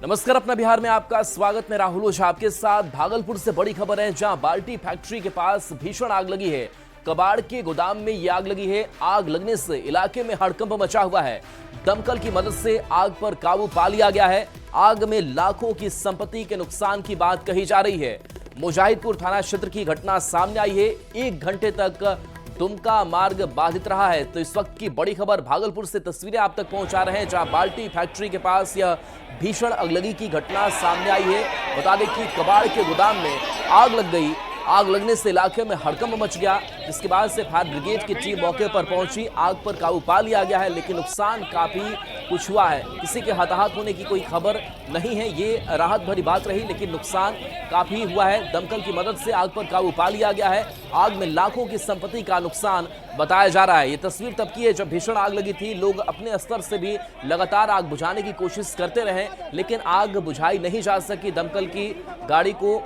नमस्कार, अपना बिहार में आपका स्वागत। मैं राहुल ओझा आपके साथ। भागलपुर से बड़ी खबर है, जहां बाल्टी फैक्ट्री के पास भीषण आग लगी है। कबाड़ के गोदाम में ये आग लगी है। आग लगने से इलाके में हड़कंप मचा हुआ है। दमकल की मदद से आग पर काबू पा लिया गया है। आग में लाखों की संपत्ति के नुकसान की बात कही जा रही है। मुजाहिदपुर थाना क्षेत्र की घटना सामने आई है। 1 घंटे तक दुमका मार्ग बाधित रहा है। तो इस वक्त की बड़ी खबर भागलपुर से तस्वीरें आप तक पहुंचा रहे हैं, जहां बाल्टी फैक्ट्री के पास यह भीषण अगलगी की घटना सामने आई है। बता दें कि कबाड़ के गोदाम में आग लग गई। आग लगने से इलाके में हड़कंप मच गया, जिसके बाद से फायर ब्रिगेड की टीम मौके पर पहुंची। आग पर काबू पा लिया गया है, लेकिन नुकसान काफी कुछ हुआ है। किसी के हताहत होने की कोई खबर नहीं है। ये राहत भरी बात रही, लेकिन नुकसान काफी हुआ है। दमकल की मदद से आग पर काबू पा लिया गया है। आग में लाखों की संपत्ति का नुकसान बताया जा रहा है। ये तस्वीर तब की है जब भीषण आग लगी थी। लोग अपने स्तर से भी लगातार आग बुझाने की कोशिश करते रहे, लेकिन आग बुझाई नहीं जा सकी। दमकल की गाड़ी को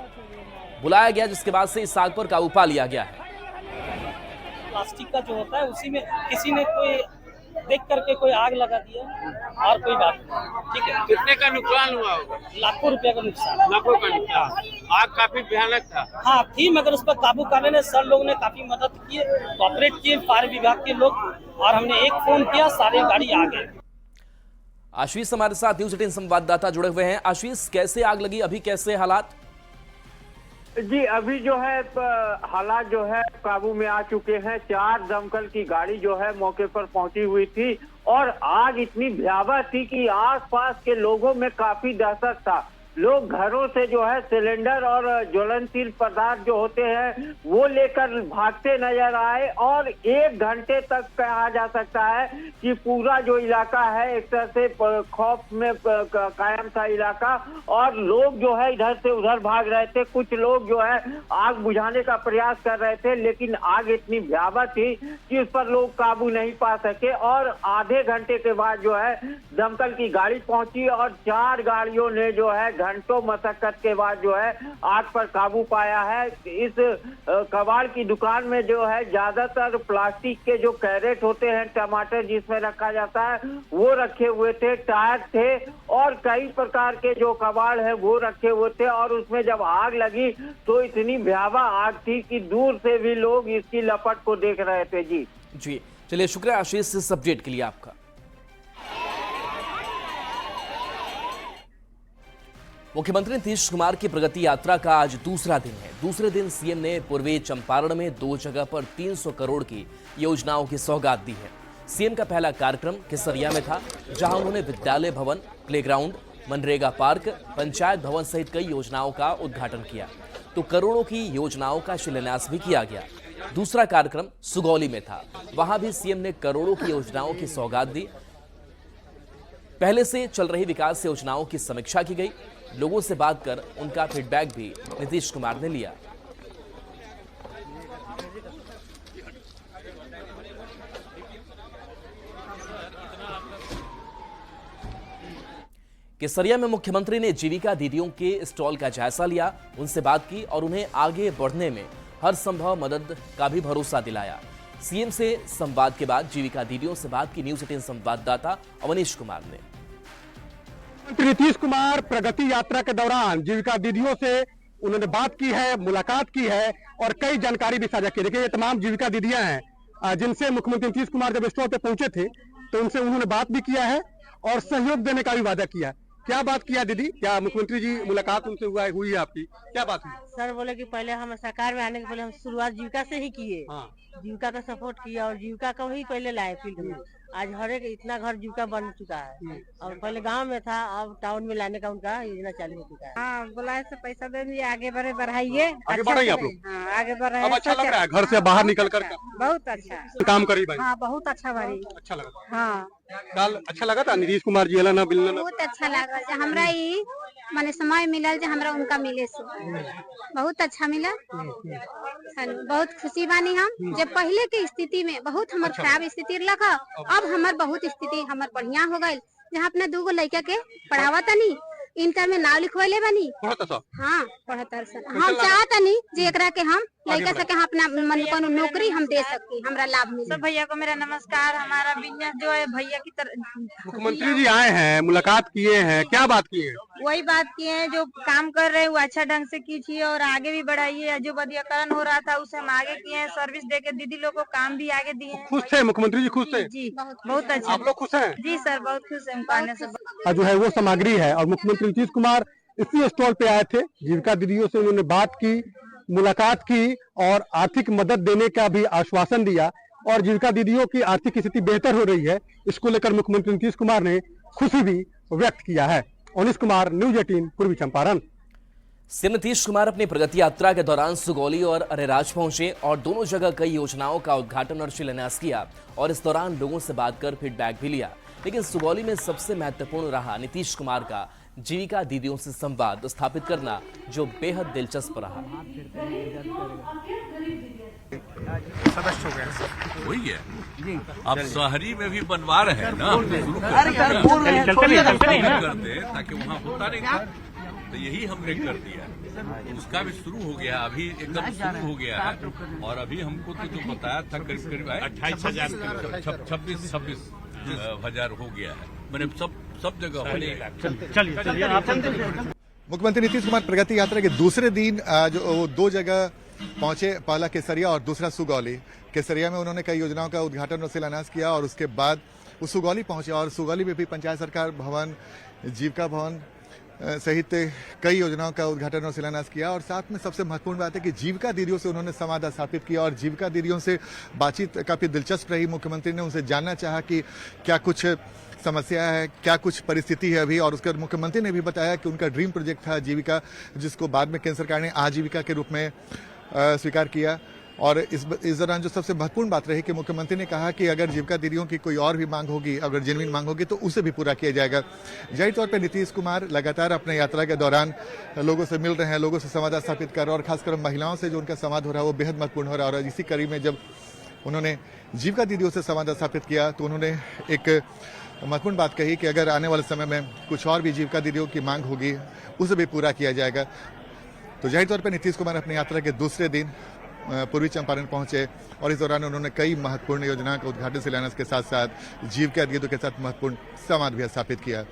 बुलाया गया, जिसके बाद से इस आग पर काबू पा लिया गया है। प्लास्टिक का जो होता है उसी में किसी ने कोई देख करके कोई आग लगा दिया और कोई बात नहीं। ठीक है, कितने का नुकसान हुआ होगा? लाखों रुपए का नुकसान। लाखों का नुकसान। आग काफी भयानक था। हाँ थी, मगर उस पर काबू करने में सर लोग ने काफी मदद की, कॉपरेट किए फायर विभाग के लोग, और हमने एक फोन किया, सारे गाड़ी आ गए। आशीष हमारे साथ न्यूज 18 संवाददाता जुड़े हुए हैं। आशीष, कैसे आग लगी, अभी कैसे हालात? जी, अभी जो है हालात जो है काबू में आ चुके हैं। 4 दमकल की गाड़ी जो है मौके पर पहुंची हुई थी, और आग इतनी भयावह थी कि आसपास के लोगों में काफी दहशत था। लोग घरों से जो है सिलेंडर और ज्वलनशील पदार्थ जो होते हैं वो लेकर भागते नजर आए, और 1 घंटे तक कहा जा सकता है कि पूरा जो इलाका है एक तरह से खौफ में कायम था इलाका, और लोग जो है इधर से उधर भाग रहे थे। कुछ लोग जो है आग बुझाने का प्रयास कर रहे थे, लेकिन आग इतनी भयावह थी कि उस पर लोग काबू नहीं पा सके। और आधे घंटे के बाद जो है दमकल की गाड़ी पहुंची, और 4 गाड़ियों ने जो है घंटों मशक्कत के बाद जो है आग पर काबू पाया है। इस कबाड़ की दुकान में जो है ज्यादातर प्लास्टिक के जो कैरेट होते हैं, टमाटर जिसमें रखा जाता है, वो रखे हुए थे, टायर थे, और कई प्रकार के जो कबाड़ है वो रखे हुए थे। और उसमें जब आग लगी तो इतनी भयावह आग थी कि दूर से भी लोग इसकी लपट को देख रहे थे। जी चलिए, शुक्रिया आशीष इस अपडेट के लिए आपका। मुख्यमंत्री नीतीश कुमार की प्रगति यात्रा का आज दूसरा दिन है। दूसरे दिन सीएम ने पूर्वी चंपारण में 2 जगह पर 300 करोड़ की योजनाओं की सौगात दी है। सीएम का पहला कार्यक्रम केसरिया में था, जहां उन्होंने विद्यालय भवन, प्लेग्राउंड, मनरेगा पार्क, पंचायत भवन सहित कई योजनाओं का उद्घाटन किया। तो करोड़ों की योजनाओं का शिलान्यास भी किया गया। दूसरा कार्यक्रम सुगौली में था, वहां भी सीएम ने करोड़ों की योजनाओं की सौगात दी। पहले से चल रही विकास योजनाओं की समीक्षा की गई। लोगों से बात कर उनका फीडबैक भी नीतीश कुमार ने लिया। केसरिया में मुख्यमंत्री ने जीविका दीदियों के स्टॉल का जायजा लिया, उनसे बात की और उन्हें आगे बढ़ने में हर संभव मदद का भी भरोसा दिलाया। सीएम से संवाद के बाद जीविका दीदियों से बात की न्यूज 18 संवाददाता अवनीश कुमार ने। मुख्यमंत्री नीतीश कुमार प्रगति यात्रा के दौरान जीविका दीदियों से उन्होंने बात की है, मुलाकात की है, और कई जानकारी भी साझा की। देखिए, ये तमाम जीविका दीदियां हैं जिनसे मुख्यमंत्री नीतीश कुमार जब स्टॉल पे पहुंचे थे तो उनसे उन्होंने बात भी किया है और सहयोग देने का भी वादा किया। क्या बात किया दीदी? क्या मुख्यमंत्री जी मुलाकात उनसे हुई है आपकी? क्या बात हुई? सर बोले कि पहले हम सरकार में आने के पहले हम शुरुआत जीविका से ही किए। हाँ। जीविका का सपोर्ट किया और जीविका को ही पहले लाए फील्ड में। आज हर एक इतना घर जीविका बन चुका है, और पहले गांव में था, अब टाउन में लाने का उनका योजना चालू हो चुका है। हाँ, बोला से पैसा दे दिए, आगे बढ़ाइए। आगे बढ़ाइए आप लोग। हाँ, आगे बढ़ रहे हैं। अब अच्छा लग रहा है घर से बाहर निकल कर? बहुत अच्छा काम करी भाई। हाँ, बहुत अच्छा भाई, अच्छा लगा। हाँ, कल अच्छा लगा था नीतीश कुमार जी ना बिल? बहुत अच्छा लगा। हमरा माने समय मिलल जो हमरा उनका मिले से बहुत अच्छा मिला। बहुत खुशी बानी हम। जब पहले की स्थिति में बहुत हमार खराब स्थिति लगा, अब हमार बहुत स्थिति हमार बढ़िया हो गई। जहाँ अपने 2 गो लड़का के पढ़ावा तनी इंटर में नाम लिखवाले बनी। हाँ पढ़तर सर हम चाहता नहीं जे एकरा के हम लड़का सके हम अपना मन कोनो नौकरी हम दे सकते, हमरा लाभ मिले। सब भैया को मेरा नमस्कार। हमारा बिजनेस जो है भैया की तरह मुख्यमंत्री जी आए हैं, मुलाकात किए हैं, क्या बात की है? वही बात किए हैं, जो काम कर रहे हैं वो अच्छा ढंग से कीजिए और आगे भी बढ़ाइए। जो बदियाकरण हो रहा था उसे हम आगे किए हैं, सर्विस देके दीदी लोग को काम भी आगे दिए हैं। खुश थे मुख्यमंत्री जी? खुश थे जी बहुत अच्छा। आप लोग खुश हैं? जी सर बहुत खुश है पाने से। जो है वो सामग्री है और मुख्यमंत्री नीतीश कुमार इसी स्टॉल पे आए थे, जीविका दीदियों से उन्होंने बात की, मुलाकात की और आर्थिक मदद देने का भी आश्वासन दिया और जीविका दीदियों की आर्थिक स्थिति बेहतर हो रही है, इसको लेकर मुख्यमंत्री नीतीश कुमार ने खुशी भी व्यक्त किया है। अनिश कुमार, न्यूज 18 पूर्वी चंपारण। सीएम नीतीश कुमार अपनी प्रगति यात्रा के दौरान सुगौली और अरेराज पहुंचे और दोनों जगह कई योजनाओं का उद्घाटन और शिलान्यास किया और इस दौरान लोगों से बात कर फीडबैक भी लिया। लेकिन सुगौली में सबसे महत्वपूर्ण रहा नीतीश कुमार का जीविका दीदियों से संवाद स्थापित करना, जो बेहद दिलचस्प रहा। सदस्य हो गए वही है। अब शहरी में भी बनवा रहे हैं ना, करते ताकि वहाँ होता नहीं था, तो यही हमने कर दिया। उसका भी शुरू हो गया, अभी एकदम शुरू हो गया है। और अभी हमको तो जो बताया था करीब करीब 28,000 26 हजार हो गया है, मैंने सब जगह हो गया। मुख्यमंत्री नीतीश कुमार प्रगति यात्रा के दूसरे दिन जो दो जगह पहुंचे, पहला केसरिया और दूसरा सुगौली। केसरिया में उन्होंने कई योजनाओं का उद्घाटन और शिलान्यास किया और उसके बाद वो सुगौली पहुंचे और सुगौली में भी पंचायत सरकार भवन, जीविका भवन सहित कई योजनाओं का उद्घाटन और शिलान्यास किया। और साथ में सबसे महत्वपूर्ण बात है कि जीविका दीदियों से उन्होंने संवाद स्थापित किया और जीविका दीदियों से बातचीत काफी दिलचस्प रही। मुख्यमंत्री ने उनसे जानना चाहा कि क्या कुछ समस्या है, क्या कुछ परिस्थिति है अभी, और उसके बाद मुख्यमंत्री ने भी बताया कि उनका ड्रीम प्रोजेक्ट था जीविका, जिसको बाद में केंद्र सरकार ने आजीविका के रूप में स्वीकार किया। और इस दौरान जो सबसे महत्वपूर्ण बात रही कि मुख्यमंत्री ने कहा कि अगर जीविका दीदियों की कोई और भी मांग होगी, अगर जेन्युइन मांग होगी तो उसे भी पूरा किया जाएगा। जाहिर तौर पर नीतीश कुमार लगातार अपने यात्रा के दौरान लोगों से मिल रहे हैं, लोगों से संवाद स्थापित कर रहे हैं और खासकर महिलाओं से जो उनका संवाद हो रहा है वो बेहद महत्वपूर्ण हो रहा है। और इसी कड़ी में जब उन्होंने जीविका दीदियों से संवाद स्थापित किया तो उन्होंने एक महत्वपूर्ण बात कही कि अगर आने वाले समय में कुछ और भी जीविका दीदियों की मांग होगी उसे भी पूरा किया जाएगा। तो जाहिर तौर पर नीतीश कुमार अपनी यात्रा के दूसरे दिन पूर्वी चंपारण पहुंचे और इस दौरान उन्होंने कई महत्वपूर्ण योजनाओं का उद्घाटन शिलान्यास के साथ साथ जीविका दीदियों के साथ महत्वपूर्ण संवाद भी स्थापित किया।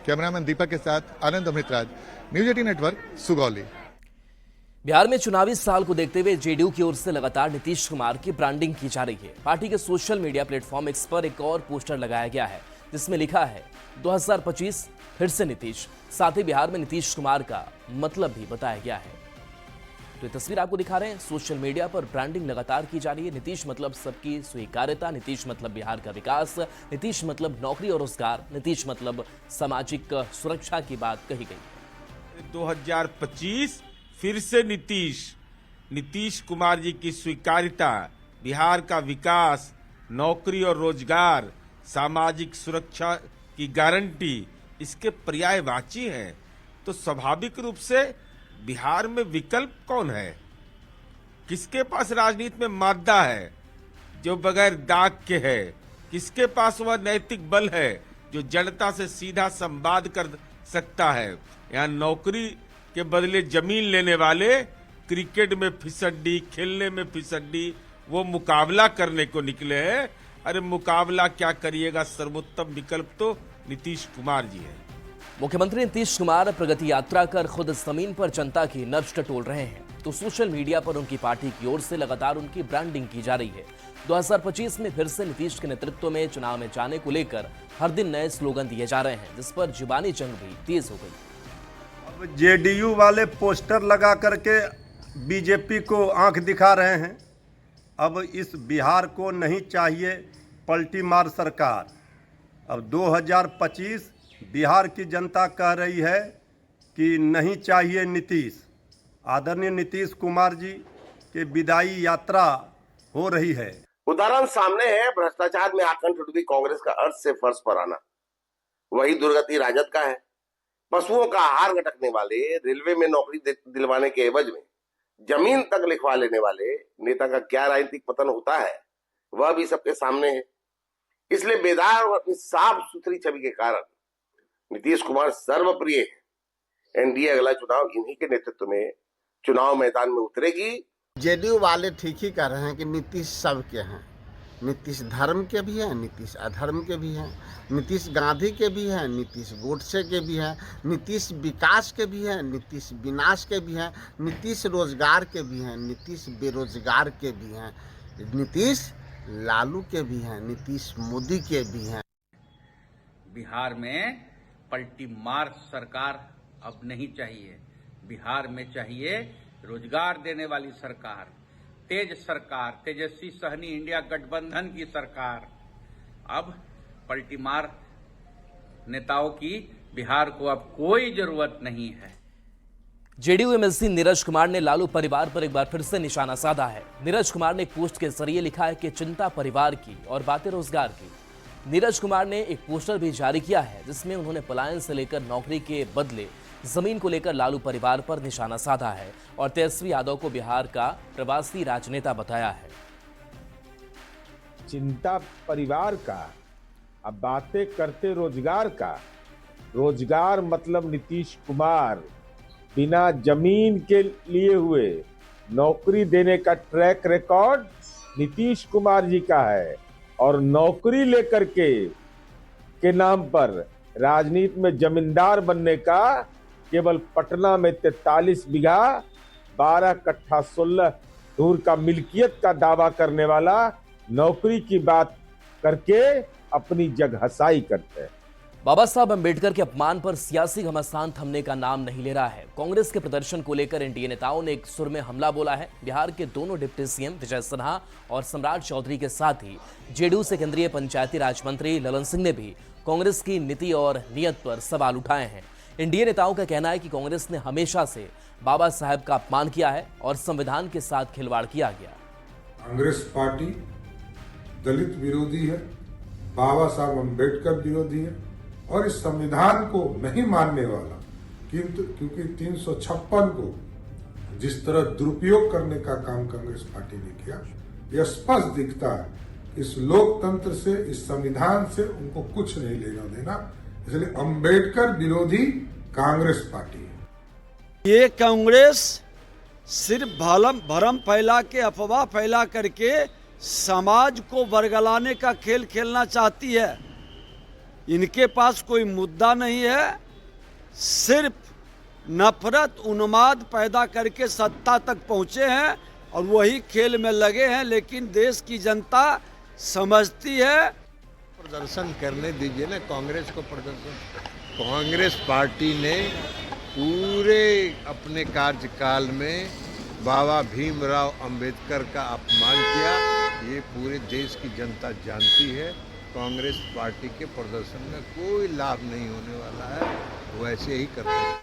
कैमरामैन दीपक के साथ आनंद अमृतराज, न्यूज 18 नेटवर्क, सुगौली। बिहार में चुनावी साल को देखते हुए जेडीयू की ओर से लगातार नीतीश कुमार की ब्रांडिंग की जा रही है। पार्टी के सोशल मीडिया प्लेटफॉर्म एक्स पर एक और पोस्टर लगाया गया है जिसमें लिखा है 2025 फिर से नीतीश। साथ ही बिहार में नीतीश कुमार का मतलब भी बताया गया है। तो ये तस्वीर आपको दिखा रहे हैं, सोशल मीडिया पर ब्रांडिंग लगातार की जा रही है। नीतीश मतलब सबकी स्वीकार्यता, नीतीश मतलब बिहार का विकास, नीतीश मतलब नौकरी और रोजगार, नीतीश मतलब सामाजिक सुरक्षा की बात कही गई। 2025 फिर से नीतीश कुमार जी की स्वीकार्यता, बिहार का विकास, नौकरी और रोजगार, सामाजिक सुरक्षा की गारंटी इसके पर्यायवाची हैं। तो स्वाभाविक रूप से बिहार में विकल्प कौन है, किसके पास राजनीति में मादा है जो बगैर दाग के है, किसके पास वह नैतिक बल है जो जनता से सीधा संवाद कर सकता है। यहाँ नौकरी के बदले जमीन लेने वाले क्रिकेट में फिसड्डी, खेलने में फिसड्डी, वो मुकाबला करने को निकले हैं। अरे मुकाबला क्या करिएगा, सर्वोत्तम विकल्प तो नीतीश कुमार जी है। मुख्यमंत्री नीतीश कुमार प्रगति यात्रा कर खुद जमीन पर जनता की नब्ज टटोल रहे हैं, तो सोशल मीडिया पर उनकी पार्टी की ओर से लगातार उनकी ब्रांडिंग की जा रही है। 2025 में फिर से नीतीश के नेतृत्व में चुनाव में जाने को लेकर हर दिन नए स्लोगन दिए जा रहे हैं, जिस पर जुबानी जंग भी तेज हो गई। अब जेडीयू वाले पोस्टर लगा करके बीजेपी को आंख दिखा रहे हैं। अब इस बिहार को नहीं चाहिए पलटी मार सरकार। अब 2025 बिहार की जनता कह रही है कि नहीं चाहिए नीतीश। आदरणीय नीतीश कुमार जी के विदाई यात्रा हो रही है। उदाहरण सामने है, भ्रष्टाचार में आकंठ उठती कांग्रेस का अर्थ से फर्श पर आना। वही दुर्गति राजद का है। पशुओं का आहार गटकने वाले, रेलवे में नौकरी दिलवाने के एवज में जमीन तक लिखवा लेने वाले नेता का क्या राजनीतिक पतन होता है वह भी सबके सामने है। इसलिए बेदार और अपनी साफ सुथरी छवि के कारण नीतीश कुमार सर्वप्रिय है। एनडीए अगला चुनाव इन्हीं के नेतृत्व में चुनाव मैदान में उतरेगी। जेडीयू वाले ठीक ही कह रहे हैं कि नीतीश सबके हैं। नीतीश धर्म के भी हैं, नीतीश अधर्म के भी हैं, नीतीश गांधी के भी हैं, नीतीश गोडसे के भी हैं, नीतीश विकास के भी हैं, नीतीश विनाश के भी हैं, नीतीश रोजगार के भी हैं, नीतीश बेरोजगार के भी हैं, नीतीश लालू के भी हैं, नीतीश मोदी के भी हैं। बिहार में पलटी मार सरकार अब नहीं चाहिए। बिहार में चाहिए रोजगार देने वाली सरकार, तेज सरकार, तेजस्वी सहनी इंडिया गठबंधन की सरकार। अब पलटी मार नेताओं की बिहार को अब कोई जरूरत नहीं है। जेडीयू एमएलसी नीरज कुमार ने लालू परिवार पर एक बार फिर से निशाना साधा है। नीरज कुमार ने एक पोस्ट के जरिए लिखा है कि चिंता परिवार की और बातें रोजगार की। नीरज कुमार ने एक पोस्टर भी जारी किया है जिसमें उन्होंने पलायन से लेकर नौकरी के बदले जमीन को लेकर लालू परिवार पर निशाना साधा है और तेजस्वी यादव को बिहार का प्रवासी राजनेता बताया है। चिंता परिवार का, अब बातें करते रोजगार का। रोजगार मतलब नीतीश कुमार बिना जमीन के लिए हुए नौकरी देने का ट्रैक रिकॉर्ड नीतीश कुमार जी का है और नौकरी लेकर के नाम पर राजनीति में जमींदार बनने का केवल पटना में 43 बीघा 12 कट्ठा 16 धूर का मिल्कियत का दावा करने वाला नौकरी की बात करके अपनी जगहसाई करते हैं। बाबा साहब अंबेडकर के अपमान पर सियासी घमासान थमने का नाम नहीं ले रहा है। कांग्रेस के प्रदर्शन को लेकर एनडीए नेताओं ने एक सुर में हमला बोला है। बिहार के दोनों डिप्टी सीएम विजय सिन्हा और सम्राट चौधरी के साथ ही जेडीयू से केंद्रीय पंचायती राज मंत्री ललन सिंह ने भी कांग्रेस की नीति और नीयत पर सवाल उठाए हैं। एनडीए नेताओं का कहना है कि कांग्रेस ने हमेशा से बाबा साहब का अपमान किया है और संविधान के साथ खिलवाड़ किया गया। कांग्रेस पार्टी दलित विरोधी है, बाबा साहब अंबेडकर विरोधी है और इस संविधान को नहीं मानने वाला, किंतु क्योंकि 356 को जिस तरह दुरुपयोग करने का काम कांग्रेस पार्टी ने किया, यह स्पष्ट दिखता है। इस लोकतंत्र से, इस संविधान से उनको कुछ नहीं लेना देना, इसलिए अंबेडकर विरोधी कांग्रेस पार्टी है। ये कांग्रेस सिर्फ भरम फैला के, अफवाह फैला करके समाज को बरगलाने का खेल खेलना चाहती है। इनके पास कोई मुद्दा नहीं है, सिर्फ नफरत उन्माद पैदा करके सत्ता तक पहुंचे हैं और वही खेल में लगे हैं। लेकिन देश की जनता समझती है। प्रदर्शन करने दीजिए ना कांग्रेस को। प्रदर्शन कांग्रेस पार्टी ने पूरे अपने कार्यकाल में बाबा भीमराव अंबेडकर का अपमान किया। ये पूरे देश की जनता जानती है। कांग्रेस पार्टी के प्रदर्शन में कोई लाभ नहीं होने वाला है, वो ऐसे ही करते हैं।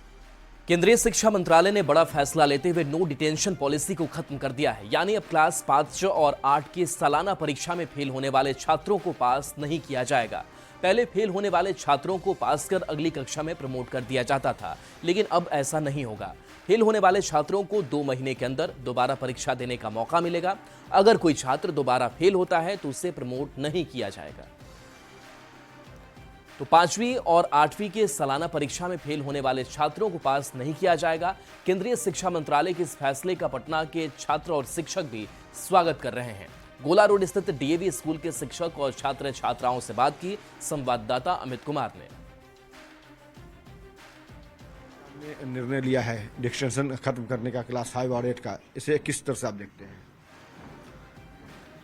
केंद्रीय शिक्षा मंत्रालय ने बड़ा फैसला लेते हुए नो डिटेंशन पॉलिसी को खत्म कर दिया है। यानी अब क्लास 5 और 8 की सालाना परीक्षा में फेल होने वाले छात्रों को पास नहीं किया जाएगा। पहले फेल होने वाले छात्रों को पास कर अगली कक्षा में प्रमोट कर दिया जाता था, लेकिन अब ऐसा नहीं होगा। फेल होने वाले छात्रों को 2 महीने के अंदर दोबारा परीक्षा देने का मौका मिलेगा। अगर कोई छात्र दोबारा फेल होता है तो उसे प्रमोट नहीं किया जाएगा। तो 5वीं और 8वीं के सालाना परीक्षा में फेल होने वाले छात्रों को पास नहीं किया जाएगा। केंद्रीय शिक्षा मंत्रालय के इस फैसले का पटना के छात्र और शिक्षक भी स्वागत कर रहे हैं। गोला रोड स्थित डीएवी स्कूल के शिक्षक और छात्र छात्राओं से बात की संवाददाता अमित कुमार ने। निर्णय लिया है डिस्टिंक्शन खत्म करने का क्लास 5 और 8 का, इसे किस तरह से आप देखते हैं?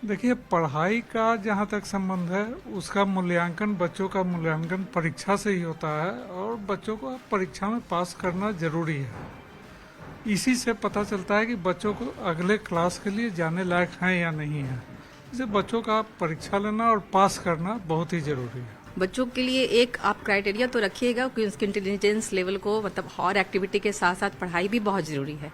देखिए, पढ़ाई का जहाँ तक संबंध है उसका मूल्यांकन, बच्चों का मूल्यांकन परीक्षा से ही होता है और बच्चों को परीक्षा में पास करना जरूरी है। इसी से पता चलता है कि बच्चों को अगले क्लास के लिए जाने लायक हैं या नहीं है। इसे बच्चों का परीक्षा लेना और पास करना बहुत ही जरूरी है। बच्चों के लिए एक आप क्राइटेरिया तो रखिएगा कि उसके इंटेलिजेंस लेवल को, मतलब और एक्टिविटी के साथ साथ पढ़ाई भी बहुत ज़रूरी है।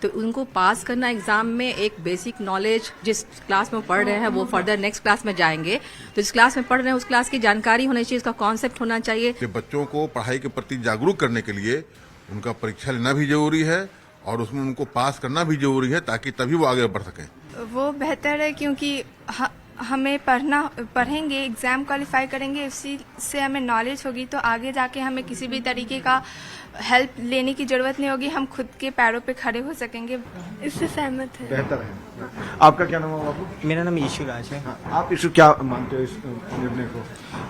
तो उनको पास करना एग्जाम में एक बेसिक नॉलेज, जिस क्लास में पढ़ रहे हैं वो फर्दर नेक्स्ट क्लास में जाएंगे तो जिस क्लास में पढ़ रहे हैं उस क्लास की जानकारी होनी चाहिए, उसका कॉन्सेप्ट होना चाहिए। बच्चों को पढ़ाई के प्रति जागरूक करने के लिए उनका परीक्षा लेना भी जरूरी है और उसमें उनको पास करना भी जरूरी है ताकि तभी वो आगे बढ़ सकें। वो बेहतर है क्योंकि हमें पढ़ेंगे, एग्ज़ाम क्वालिफाई करेंगे, उसी से हमें नॉलेज होगी तो आगे जाके हमें किसी भी तरीके का हेल्प लेने की ज़रूरत नहीं होगी, हम खुद के पैरों पे खड़े हो सकेंगे। इससे सहमत है। बेहतर है। आपका क्या नाम है बाबू? मेरा नाम ईशु राज है। आप ईशु क्या मानते हो इस निर्णय को?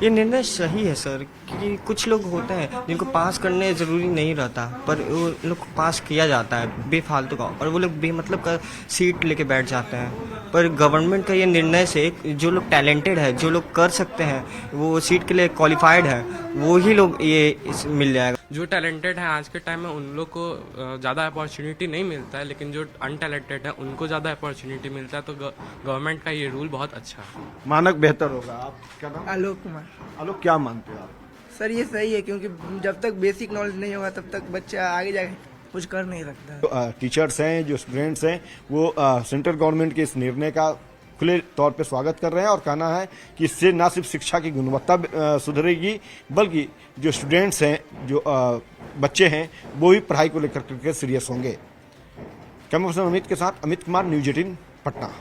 ये निर्णय सही है सर, क्योंकि कुछ लोग होते हैं जिनको पास करने ज़रूरी नहीं रहता, पर वो लोग पास किया जाता है बेफालतू का, और वो लोग बेमतलब का सीट लेके बैठ जाते हैं। पर गवर्नमेंट का ये निर्णय से जो लोग टैलेंटेड है, जो लोग कर सकते हैं, वो सीट के लिए क्वालिफाइड है, वो ही लोग ये मिल जाएगा। जो टैलेंटेड है आज के टाइम में उन लोग को ज़्यादा अपॉर्चुनिटी नहीं मिलता है, लेकिन जो अनटैलेंटेड है उनको ज़्यादा अपॉर्चुनिटी मिलता है। तो गवर्नमेंट का ये रूल बहुत अच्छा है। मानक बेहतर होगा। आप क्या नाम? आलोक कुमार। आलोक क्या मानते हो आप? सर ये सही है, क्योंकि जब तक बेसिक नॉलेज नहीं होगा तब तक बच्चा आगे जाके कुछ कर नहीं सकता है। जो टीचर्स हैं, जो स्टूडेंट्स हैं, वो सेंट्रल गवर्नमेंट के इस निर्णय का खुले तौर पे स्वागत कर रहे हैं और कहना है कि इससे न सिर्फ शिक्षा की गुणवत्ता सुधरेगी, बल्कि जो स्टूडेंट्स हैं, जो बच्चे हैं, वो भी पढ़ाई को लेकर सीरियस होंगे। कैमरा पर्सन अमित के साथ अमित कुमार, न्यूज़ 18 पटना।